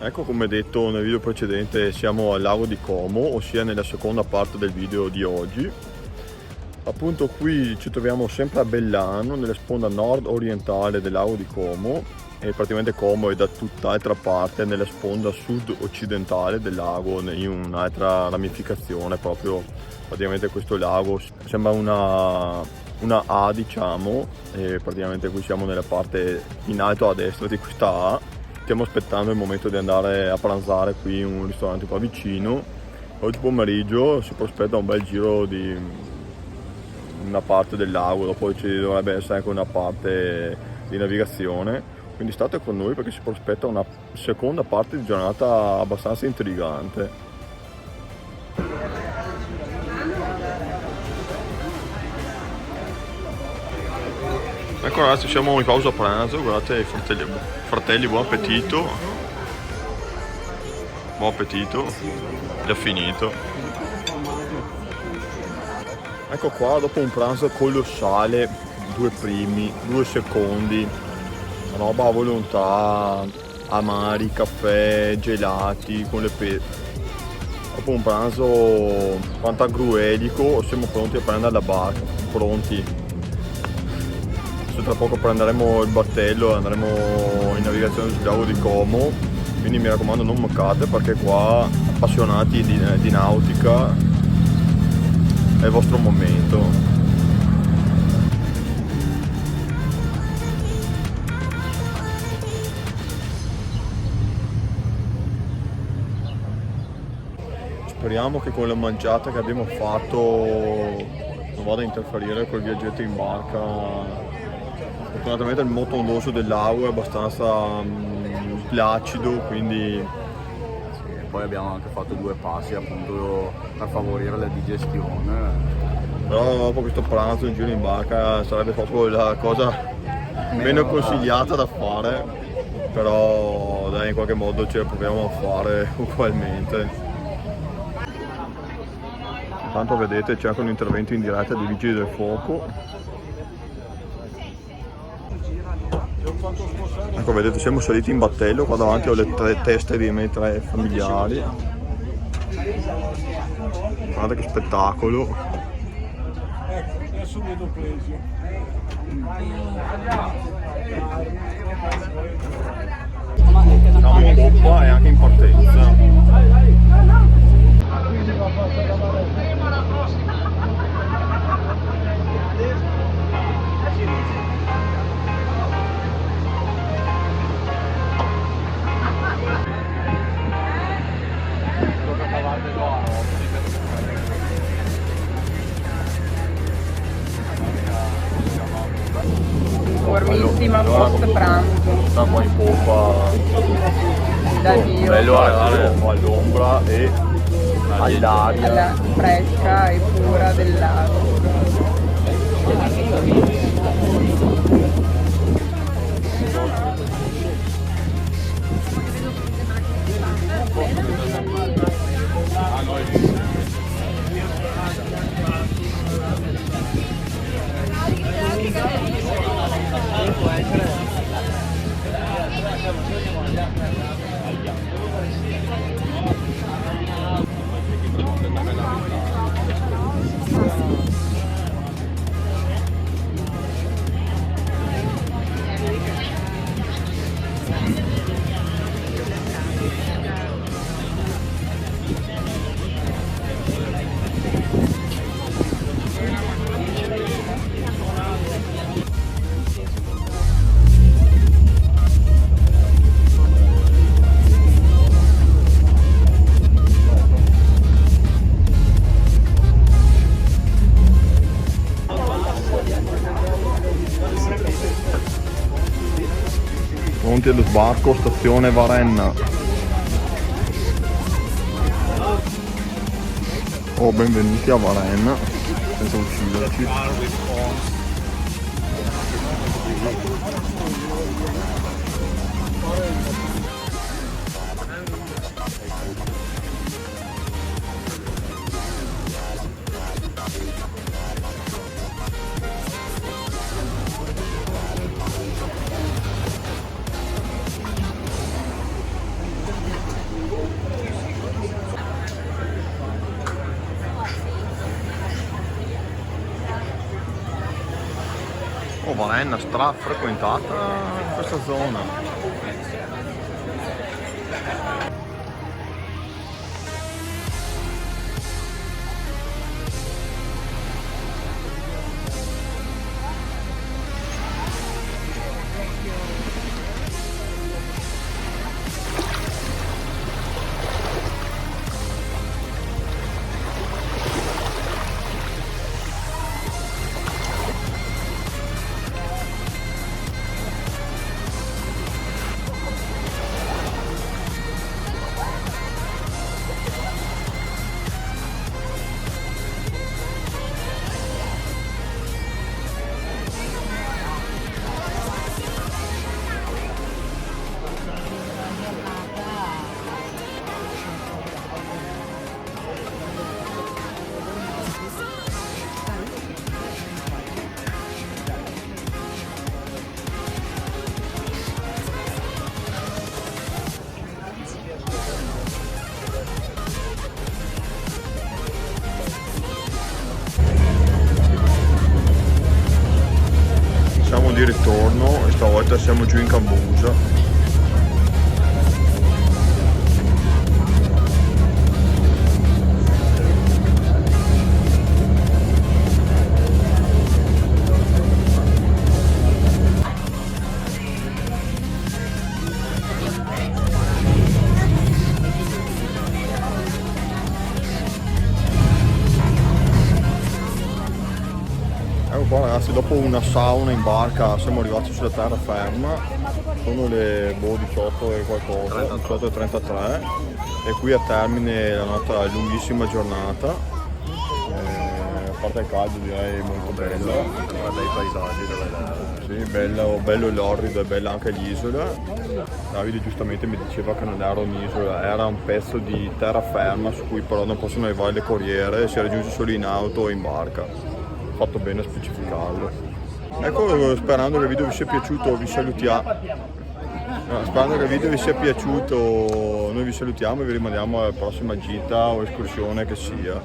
Ecco, come detto nel video precedente, siamo al lago di Como, ossia nella seconda parte del video di oggi. Appunto qui ci troviamo sempre a Bellano, nella sponda nord-orientale del lago di Como, e praticamente Como è da tutt'altra parte, nella sponda sud-occidentale del lago, in un'altra ramificazione proprio. Praticamente questo lago sembra una A, diciamo, e praticamente qui siamo nella parte in alto a destra di questa A. Stiamo aspettando il momento di andare a pranzare qui in un ristorante qua vicino. Oggi pomeriggio si prospetta un bel giro di una parte del lago, dopo ci dovrebbe essere anche una parte di navigazione, quindi state con noi perché si prospetta una seconda parte di giornata abbastanza intrigante. Ecco ragazzi, siamo in pausa pranzo, guardate i fratelli, buon appetito. Buon appetito, già finito. Ecco qua, dopo un pranzo colossale, 2 primi, 2 secondi, roba a volontà, amari, caffè, gelati, con le dopo un pranzo pantagruelico siamo pronti a prendere la barca, pronti. Tra poco prenderemo il battello e andremo in navigazione sul lago di Como, quindi mi raccomando non mancate perché qua appassionati di nautica è il vostro momento. Speriamo che con la mangiata che abbiamo fatto non vada a interferire col viaggetto in barca. Fortunatamente il moto ondoso del lago è abbastanza placido, quindi sì, poi abbiamo anche fatto 2 passi appunto per favorire la digestione. però dopo questo pranzo in giro in barca sarebbe proprio la cosa meno consigliata da fare, però dai, in qualche modo ce la proviamo a fare ugualmente. Intanto vedete c'è anche un intervento in diretta dei vigili del fuoco. Ecco, vedete, siamo saliti in battello, qua davanti ho le 3 teste dei miei 3 familiari. Guardate che spettacolo. Ecco, adesso vedo Plesio. Siamo in poppa e anche in partenza. Buonissima post pranzo. Siamo in poppa. Da Dio. Bello arrivare all'ombra e all'aria. Alla fresca e pura del lago. Pronti allo sbarco, stazione Varenna. Oh, benvenuti a Varenna, senza ucciderci. Varenna, strafrequentata questa zona. Siamo di ritorno e stavolta siamo giù in Cambusa. Ecco qua ragazzi, dopo una sauna in barca siamo arrivati sulla terraferma, sono le 18 e qualcosa, 18:33 e qui a termine la nostra lunghissima giornata, a parte il caldo direi molto bella, Bei paesaggi da vedere. sì, bello l'orrido e bella anche l'isola. Davide giustamente mi diceva che non era un'isola, era un pezzo di terraferma su cui però non possono arrivare le corriere, si raggiunge solo in auto o in barca. Fatto bene a specificarlo. Ecco, sperando che il video vi sia piaciuto vi salutiamo. Sperando che il video vi sia piaciuto noi vi salutiamo e vi rimandiamo alla prossima gita o escursione che sia.